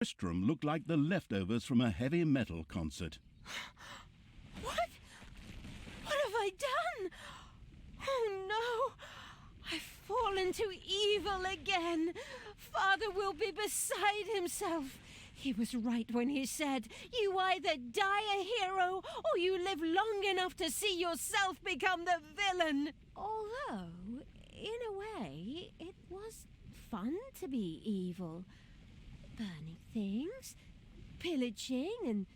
Tristram looked like the leftovers from a heavy metal concert. What? What have I done? Oh no! I've fallen to evil again. Father will be beside himself. He was right when he said, you either die a hero or you live long enough to see yourself become the villain. Although, in a way, it was fun to be evil. Burning things, pillaging, and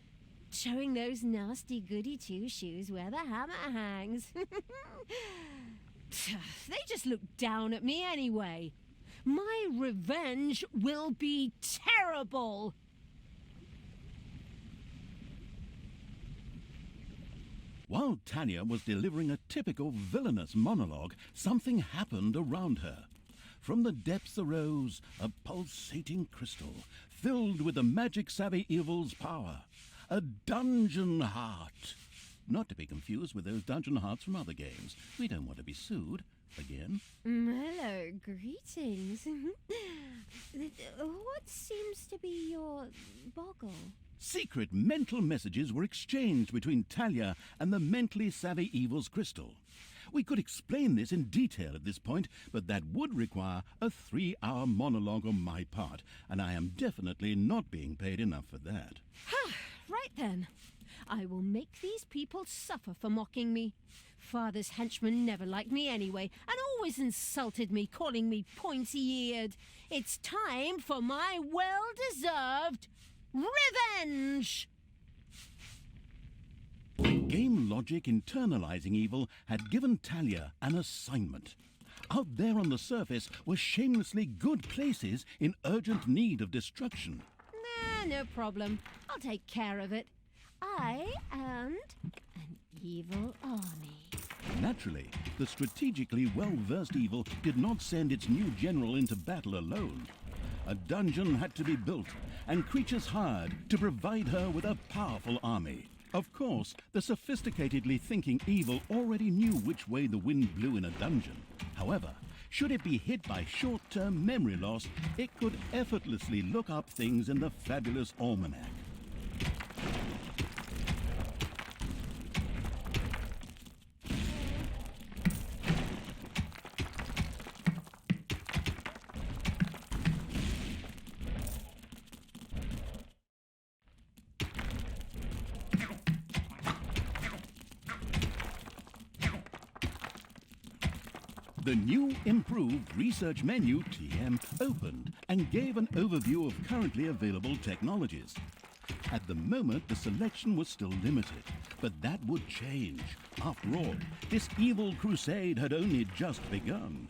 showing those nasty goody two-shoes where the hammer hangs. They just look down at me anyway. My revenge will be terrible. While Talia was delivering a typical villainous monologue, something happened around her. From the depths arose a pulsating crystal, filled with the magic-savvy evil's power. A dungeon heart. Not to be confused with those dungeon hearts from other games. We don't want to be sued again. Hello, greetings. What seems to be your boggle? Secret mental messages were exchanged between Talia and the mentally savvy evil's crystal. We could explain this in detail at this point, but that would require a 3-hour monologue on my part, and I am definitely not being paid enough for that. Right then. I will make these people suffer for mocking me. Father's henchmen never liked me anyway, and always insulted me, calling me pointy-eared. It's time for my well-deserved revenge! Game logic internalizing evil had given Talia an assignment. Out there on the surface were shamelessly good places in urgent need of destruction. No problem. I'll take care of it. I and an evil army. Naturally, the strategically well-versed evil did not send its new general into battle alone. A dungeon had to be built, and creatures hired to provide her with a powerful army. Of course, the sophisticatedly thinking evil already knew which way the wind blew in a dungeon. However, should it be hit by short-term memory loss, it could effortlessly look up things in the fabulous almanac. The new improved research menu, TM, opened and gave an overview of currently available technologies. At the moment, the selection was still limited, but that would change. After all, this evil crusade had only just begun.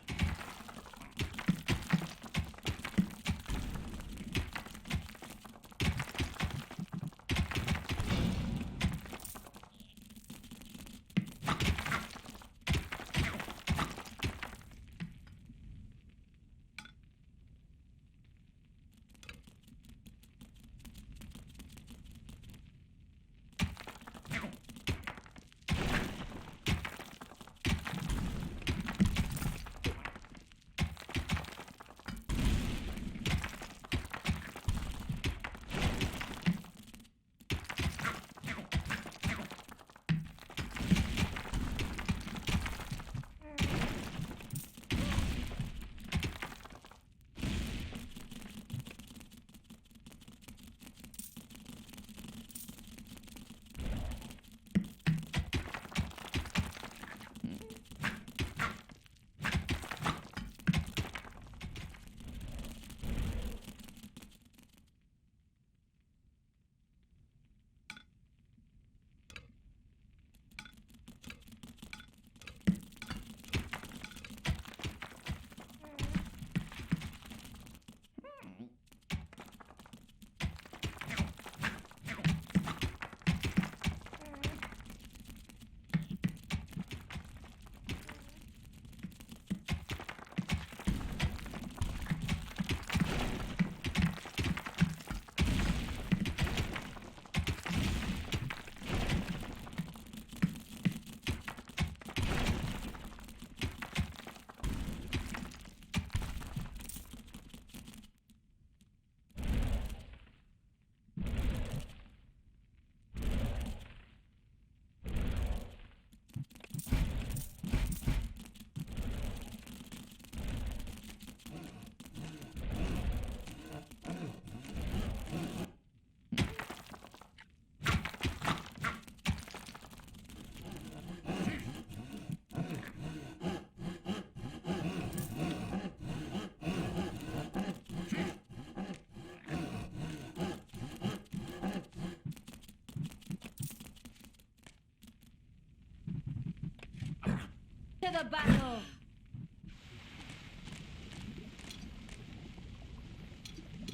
To the battle!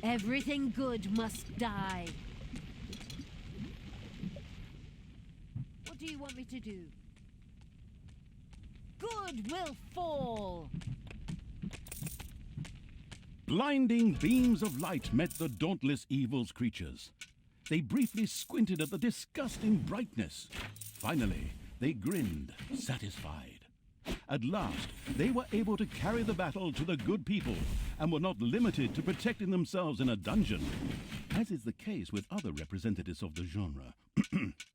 Everything good must die. What do you want me to do? Good will fall! Blinding beams of light met the dauntless evil's creatures. They briefly squinted at the disgusting brightness. Finally, they grinned, satisfied. At last, they were able to carry the battle to the good people and were not limited to protecting themselves in a dungeon, as is the case with other representatives of the genre.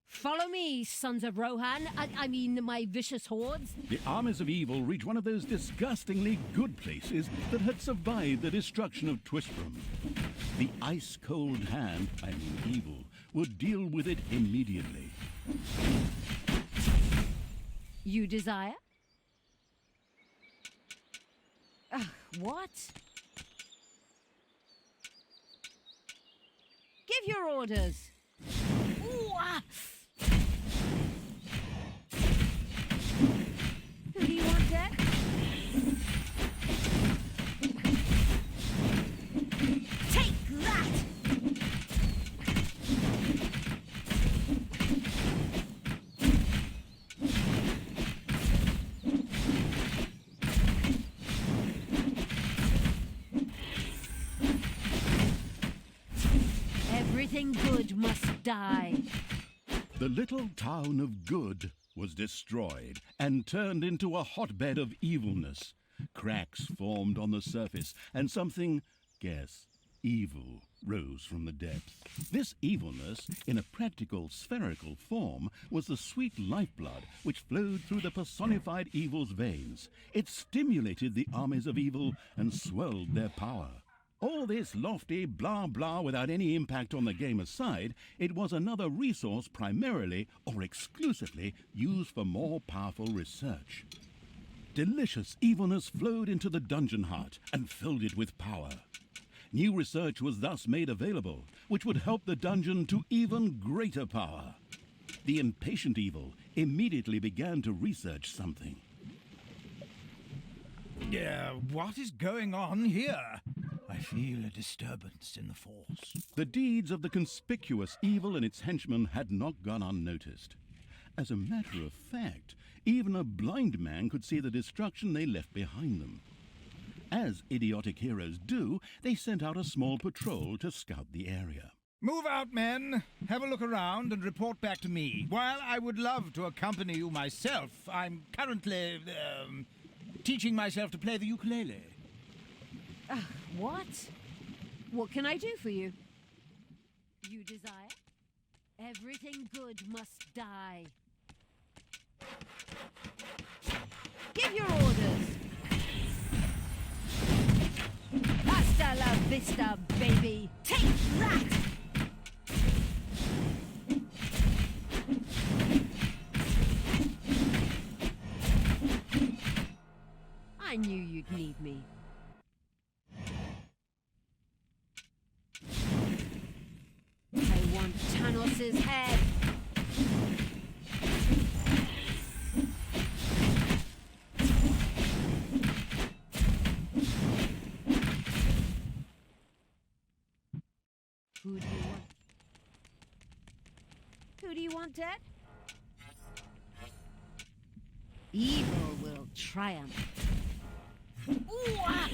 Follow me, sons of Rohan. I mean, my vicious hordes. The armies of evil reached one of those disgustingly good places that had survived the destruction of Twistram. The ice-cold hand, I mean evil, would deal with it immediately. You desire? What? Give your orders. Ooh, ah. Who do you want dead? Take that! Everything good must die. The little town of Good was destroyed and turned into a hotbed of evilness. Cracks formed on the surface, and something, guess, evil rose from the depths. This evilness, in a practical spherical form, was the sweet lifeblood which flowed through the personified evil's veins. It stimulated the armies of evil and swelled their power. All this lofty blah-blah without any impact on the game aside, it was another resource primarily or exclusively used for more powerful research. Delicious evilness flowed into the dungeon heart and filled it with power. New research was thus made available, which would help the dungeon to even greater power. The impatient evil immediately began to research something. What is going on here? I feel a disturbance in the force. The deeds of the conspicuous evil and its henchmen had not gone unnoticed. As a matter of fact, even a blind man could see the destruction they left behind them. As idiotic heroes do, they sent out a small patrol to scout the area. Move out, men. Have a look around and report back to me. While I would love to accompany you myself, I'm currently, teaching myself to play the ukulele. What? What can I do for you? You desire? Everything good must die. Give your orders. Hasta la vista, baby. Take that! I knew you'd need me. I want Tanos's head. Who do you want? Who do you want dead? Evil will triumph. Ooh, ah!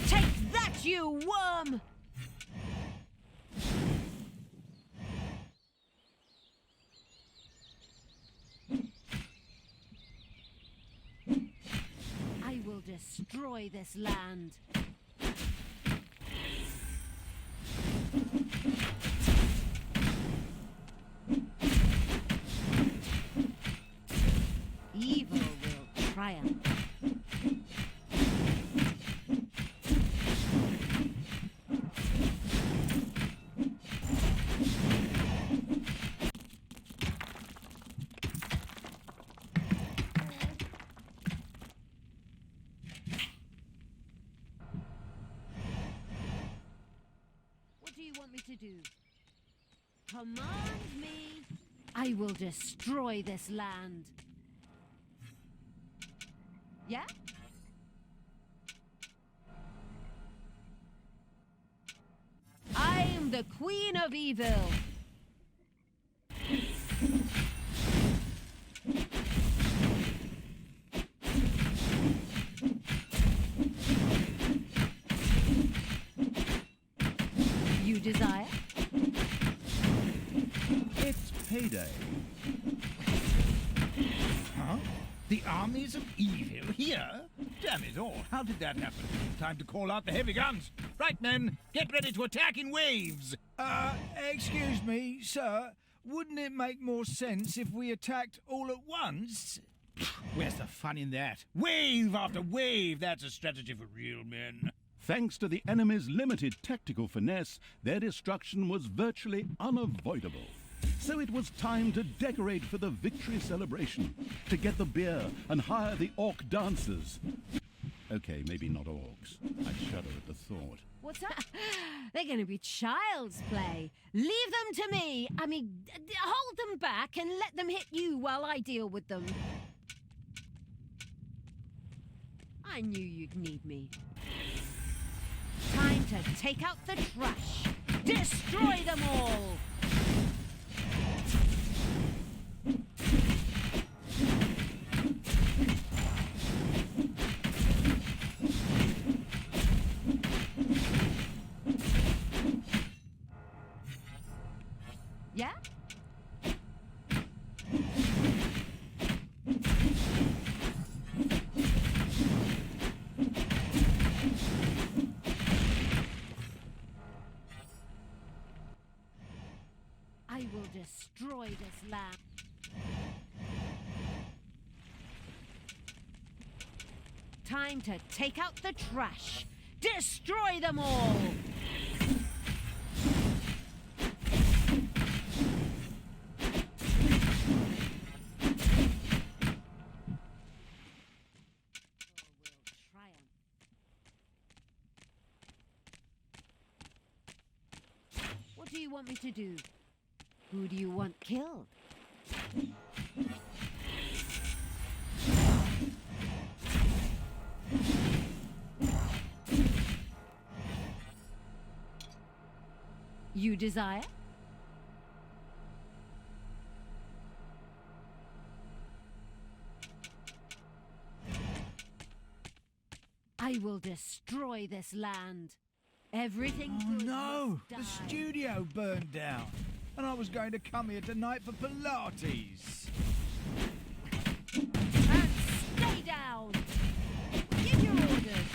Take that, you worm! I will destroy this land. Evil will triumph. to do? Command me. I will destroy this land. Yeah? I am the Queen of Evil. You desire? It's payday. Huh? The armies of evil here? Damn it all, how did that happen? Time to call out the heavy guns. Right, men, get ready to attack in waves. Excuse me, sir. Wouldn't it make more sense if we attacked all at once? Where's the fun in that? Wave after wave, that's a strategy for real men. Thanks to the enemy's limited tactical finesse, their destruction was virtually unavoidable. So it was time to decorate for the victory celebration, to get the beer and hire the orc dancers. Okay, maybe not orcs. I shudder at the thought. What's that? They're going to be child's play. Leave them to me. I mean, hold them back and let them hit you while I deal with them. I knew you'd need me. Time to take out the trash. Destroy them all. Yeah? I will destroy this land. Time to take out the trash. Destroy them all! What do you want me to do? Who do you want killed? You desire? I will destroy this land. Everything Oh good no! must The die. studio burned down. And I was going to come here tonight for Pilates. And stay down! Give your orders!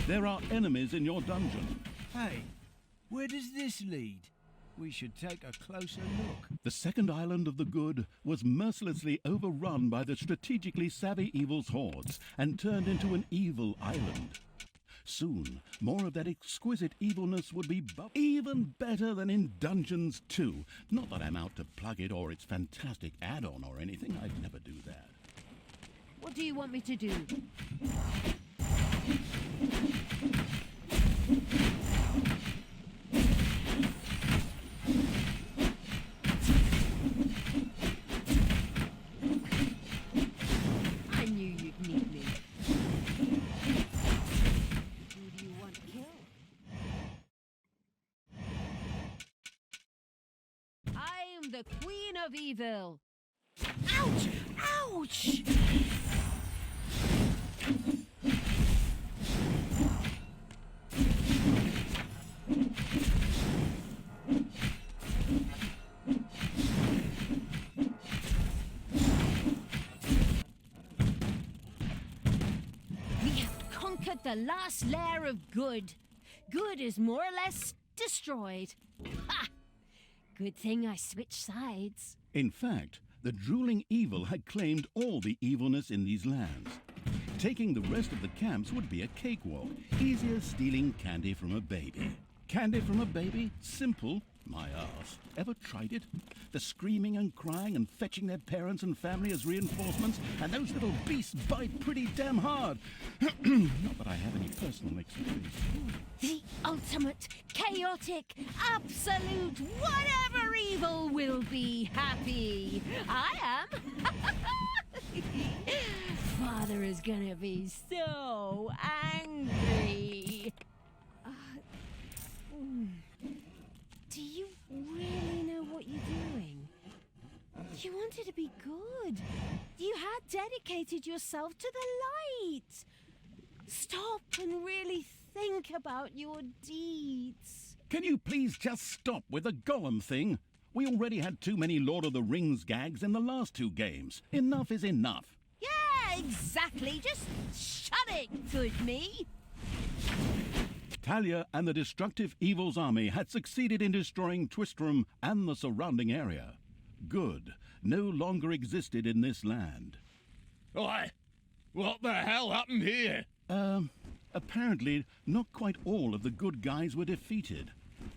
There are enemies in your dungeon. Hey, where does this lead? We should take a closer look. The second island of the good was mercilessly overrun by the strategically savvy evil's hordes and turned into an evil island. Soon, more of that exquisite evilness would be even better than in Dungeons 2. Not that I'm out to plug it or its fantastic add-on or anything. I'd never do that. What do you want me to do? I knew you'd need me. Who do you want killed? I am the Queen of Evil. Ouch! Ouch! We have conquered the last layer of good. Good is more or less destroyed. Ha! Good thing I switched sides. In fact, the drooling evil had claimed all the evilness in these lands. Taking the rest of the camps would be a cakewalk, easy as stealing candy from a baby. Candy from a baby? Simple, My arse. Ever tried it? The screaming and crying and fetching their parents and family as reinforcements, and those little beasts bite pretty damn hard. Not that I have any personal experience. The ultimate, chaotic, absolute, whatever evil will be happy. I am. Father is gonna be so angry. Do you really know what you're doing? You wanted to be good. You had dedicated yourself to the light. Stop and really think about your deeds. Can you please just stop with the golem thing? We already had too many Lord of the Rings gags in the last 2 games. Enough is enough. Yeah, exactly. Just shut it, good me. Talia and the destructive Evil's army had succeeded in destroying Twistram and the surrounding area. Good no longer existed in this land. Oi! What the hell happened here? Apparently not quite all of the good guys were defeated.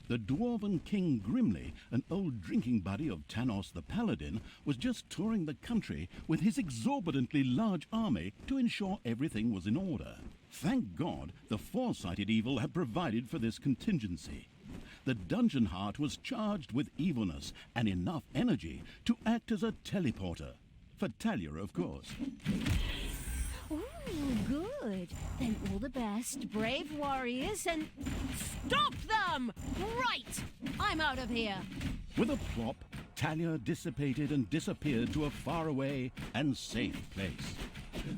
The dwarven King Grimly, an old drinking buddy of Tanos the Paladin, was just touring the country with his exorbitantly large army to ensure everything was in order. Thank God the foresighted Evil had provided for this contingency. The dungeon heart was charged with evilness and enough energy to act as a teleporter. For Talia, of course. Ooh, good. Then all the best, brave warriors, and stop them! Right! I'm out of here. With a plop, Talia dissipated and disappeared to a faraway and safe place.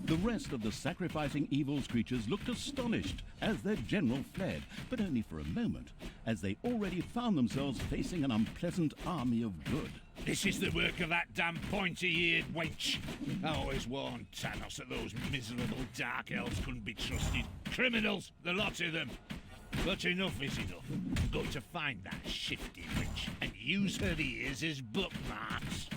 The rest of the sacrificing Evil's creatures looked astonished as their general fled, but only for a moment, as they already found themselves facing an unpleasant army of good. This is the work of that damn pointy-eared wench. I always warned Tanos that those miserable dark elves couldn't be trusted. Criminals, the lot of them. But enough is enough. I'm going to find that shifty witch and use her ears as bookmarks.